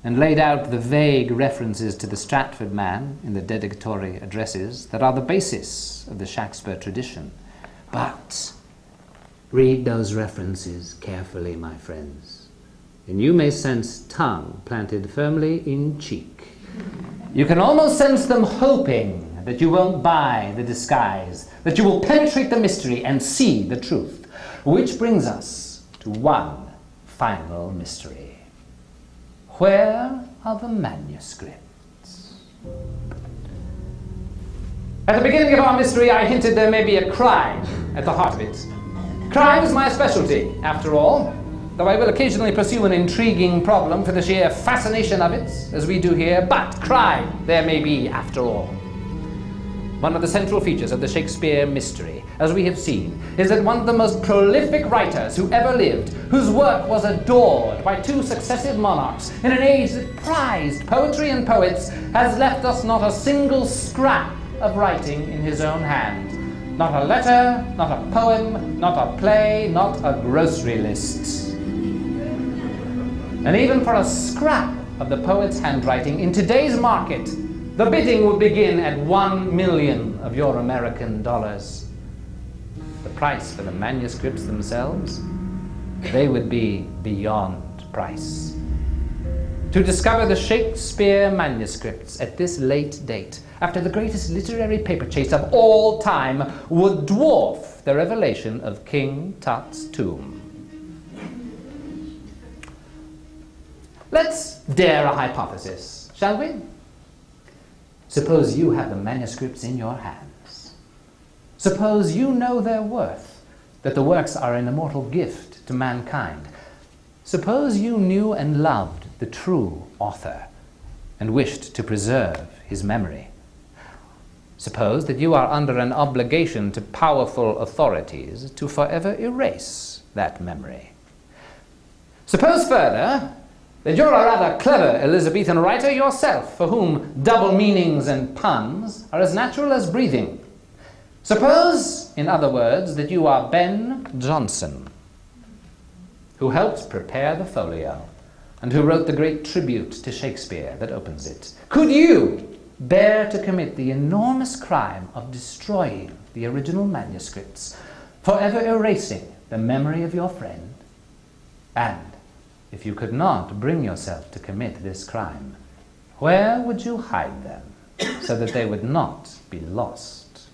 and laid out the vague references to the Stratford man in the dedicatory addresses that are the basis of the Shakespeare tradition. But read those references carefully, my friends, and you may sense tongue planted firmly in cheek. You can almost sense them hoping that you won't buy the disguise, that you will penetrate the mystery and see the truth. Which brings us to one final mystery. Where are the manuscripts? At the beginning of our mystery, I hinted there may be a crime at the heart of it. Crime is my specialty, after all. though I will occasionally pursue an intriguing problem for the sheer fascination of it, as we do here, but crime there may be after all. One of the central features of the Shakespeare mystery, as we have seen, is that one of the most prolific writers who ever lived, whose work was adored by two successive monarchs in an age that prized poetry and poets, has left us not a single scrap of writing in his own hand. Not a letter, not a poem, not a play, not a grocery list. And even for a scrap of the poet's handwriting in today's market, the bidding would begin at 1 million of your American dollars. The price for the manuscripts themselves, they would be beyond price. To discover the Shakespeare manuscripts at this late date, after the greatest literary paper chase of all time, would dwarf the revelation of King Tut's tomb. Let's dare a hypothesis, shall we? Suppose you have the manuscripts in your hands. Suppose you know their worth, that the works are an immortal gift to mankind. Suppose you knew and loved the true author and wished to preserve his memory. Suppose that you are under an obligation to powerful authorities to forever erase that memory. Suppose further that you're a rather clever Elizabethan writer yourself, for whom double meanings and puns are as natural as breathing. Suppose, in other words, that you are Ben Jonson, who helped prepare the folio and who wrote the great tribute to Shakespeare that opens it. Could you bear to commit the enormous crime of destroying the original manuscripts, forever erasing the memory of your friend? And if you could not bring yourself to commit this crime, where would you hide them so that they would not be lost?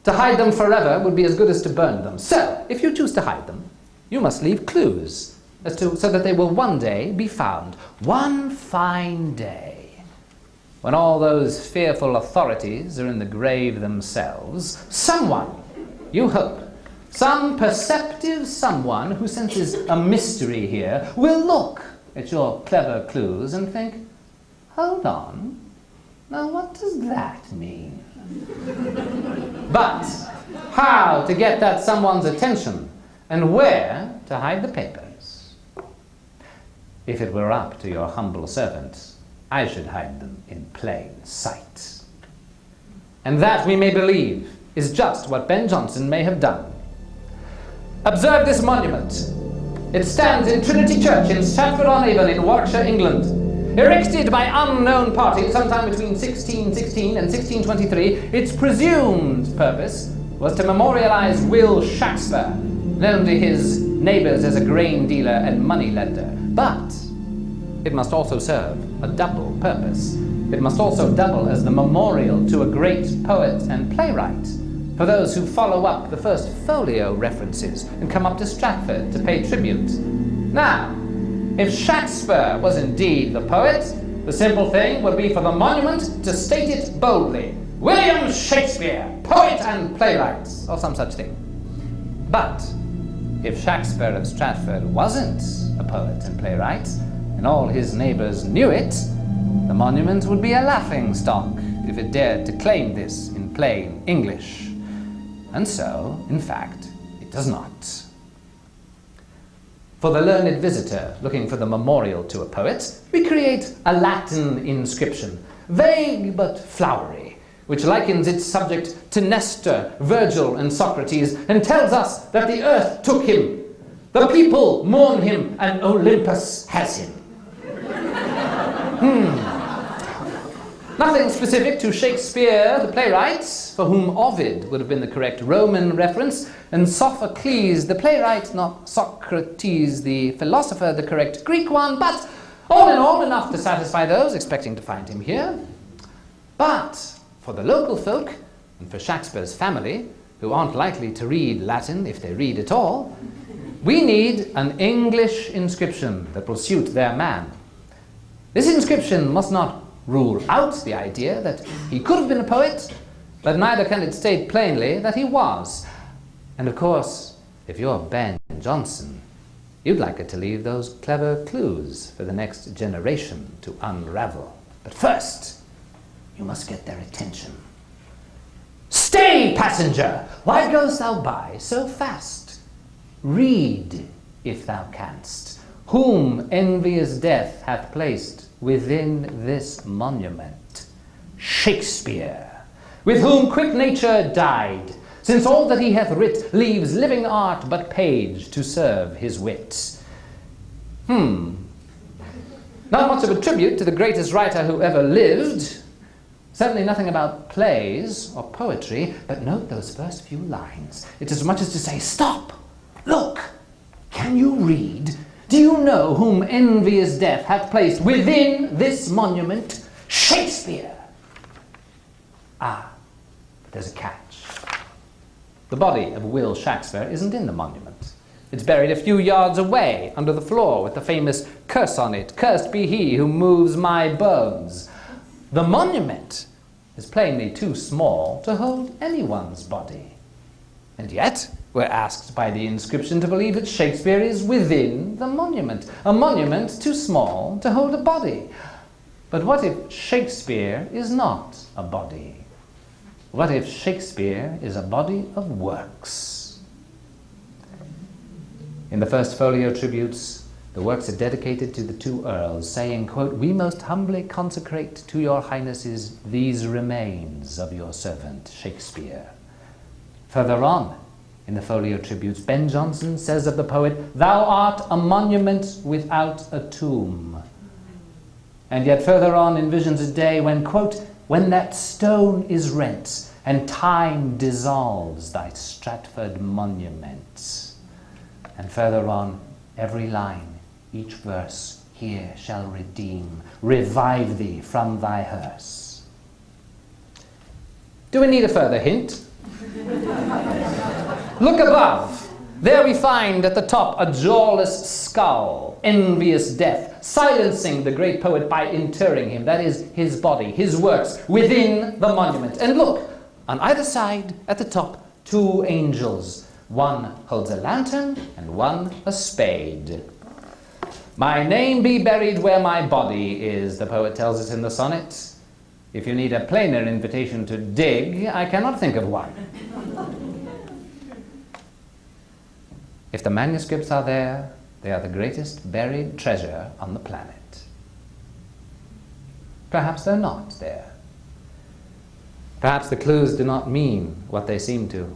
To hide them forever would be as good as to burn them. So, if you choose to hide them, you must leave clues so that they will one day be found. One fine day, when all those fearful authorities are in the grave themselves, someone, you hope, some perceptive someone who senses a mystery here will look at your clever clues and think, hold on, now what does that mean? But how to get that someone's attention and where to hide the papers? If it were up to your humble servant, I should hide them in plain sight. And that, we may believe, is just what Ben Jonson may have done. Observe this monument. It stands in Trinity Church in Stratford-on-Avon in Warwickshire, England. Erected by unknown parties sometime between 1616 and 1623, its presumed purpose was to memorialize Will Shakespeare, known to his neighbors as a grain dealer and moneylender. But it must also serve a double purpose. It must also double as the memorial to a great poet and playwright, for those who follow up the first folio references and come up to Stratford to pay tribute. Now, if Shakespeare was indeed the poet, the simple thing would be for the monument to state it boldly: William Shakespeare, poet and playwright, or some such thing. But if Shakespeare of Stratford wasn't a poet and playwright, and all his neighbors knew it, the monument would be a laughingstock if it dared to claim this in plain English. And so, in fact, it does not. For the learned visitor looking for the memorial to a poet, we create a Latin inscription, vague but flowery, which likens its subject to Nestor, Virgil, and Socrates, and tells us that the earth took him, the people mourn him, and Olympus has him. Nothing specific to Shakespeare, the playwright, for whom Ovid would have been the correct Roman reference, and Sophocles, the playwright, not Socrates, the philosopher, the correct Greek one, but all in all, enough to satisfy those expecting to find him here. But for the local folk, and for Shakespeare's family, who aren't likely to read Latin if they read at all, we need an English inscription that will suit their man. This inscription must not rule out the idea that he could have been a poet, but neither can it state plainly that he was. And of course, if you're Ben Jonson, You'd like it to leave those clever clues for the next generation to unravel. But first, you must get their attention. Stay, passenger! Why goest thou by so fast? Read, if thou canst, whom envious death hath placed within this monument. Shakespeare, with whom quick nature died, since all that he hath writ leaves living art but page to serve his wit. Not much of a tribute to the greatest writer who ever lived. Certainly nothing about plays or poetry, but note those first few lines. It's as much as to say, stop, look, can you read? Do you know whom envious death hath placed within this monument? Shakespeare. Ah, but there's a catch. The body of Will Shakespeare isn't in the monument. It's buried a few yards away under the floor with the famous curse on it, "Cursed be he who moves my bones." The monument is plainly too small to hold anyone's body. And yet, we're asked by the inscription to believe that Shakespeare is within the monument, a monument too small to hold a body. But what if Shakespeare is not a body? What if Shakespeare is a body of works? In the first folio tributes, the works are dedicated to the two earls, saying, quote, "We most humbly consecrate to your highnesses these remains of your servant Shakespeare." Further on in the folio tributes, Ben Jonson says of the poet, "Thou art a monument without a tomb." And yet further on envisions a day when, quote, "when that stone is rent and time dissolves thy Stratford monument." And further on, every line, each verse here shall redeem, revive thee from thy hearse. Do we need a further hint? Look above. There we find at the top a jawless skull, envious death, silencing the great poet by interring him, that is, his body, his works, within the monument. And look, on either side, at the top, two angels. One holds a lantern and one a spade. "My name be buried where my body is," the poet tells us in the sonnet. If you need a plainer invitation to dig, I cannot think of one. If the manuscripts are there, they are the greatest buried treasure on the planet. Perhaps they're not there. Perhaps the clues do not mean what they seem to.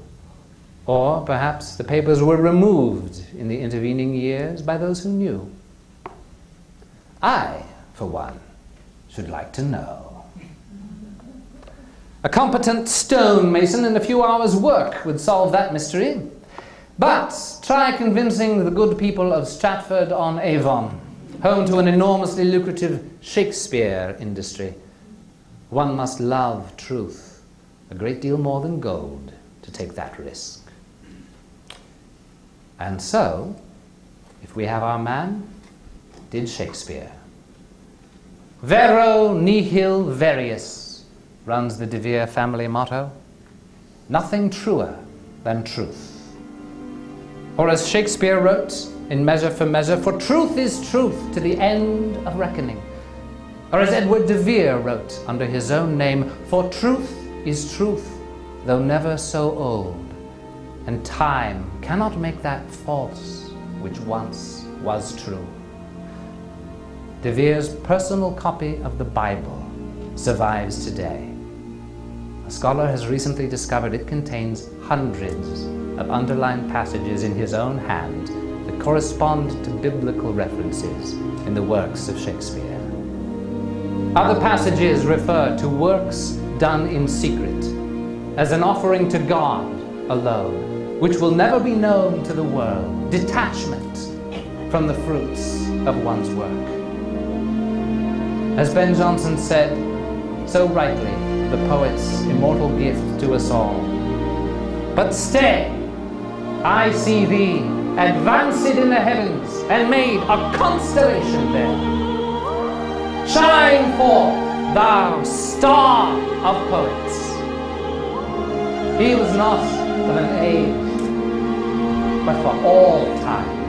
Or perhaps the papers were removed in the intervening years by those who knew. I, for one, should like to know. A competent stonemason in a few hours' work would solve that mystery. But try convincing the good people of Stratford-on-Avon, home to an enormously lucrative Shakespeare industry. One must love truth a great deal more than gold to take that risk. And so, if we have our man, did Shakespeare. Vero nihil verius, runs the De Vere family motto. Nothing truer than truth. Or as Shakespeare wrote in Measure for Measure, "For truth is truth to the end of reckoning." Or as Edward de Vere wrote under his own name, "For truth is truth, though never so old, and time cannot make that false which once was true." De Vere's personal copy of the Bible survives today. A scholar has recently discovered it contains hundreds of underlined passages in his own hand that correspond to biblical references in the works of Shakespeare. Other passages refer to works done in secret, as an offering to God alone, which will never be known to the world, detachment from the fruits of one's work. As Ben Jonson said, so rightly, the poet's immortal gift to us all. "But stay, I see thee advanced in the heavens and made a constellation there. Shine forth, thou star of poets." He was not of an age, but for all time.